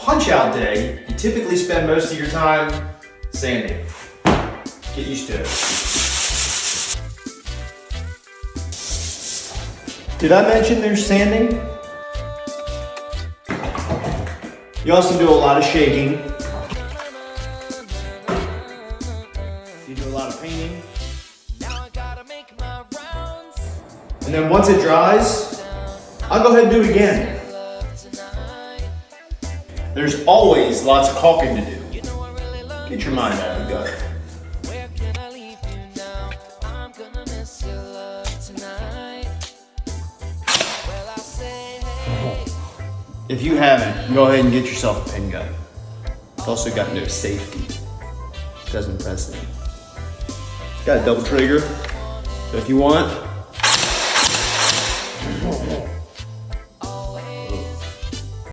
punch out day, you typically spend most of your time sanding. Get used to it. Did I mention there's sanding? You also do a lot of shaking. You do a lot of painting. And then once it dries, I'll go ahead and do it again. There's always lots of caulking to do. Get your mind out of the gutter. If you haven't, go ahead and get yourself a pin gun. It's also got no safety. It doesn't press in. It's got a double trigger, so if you want,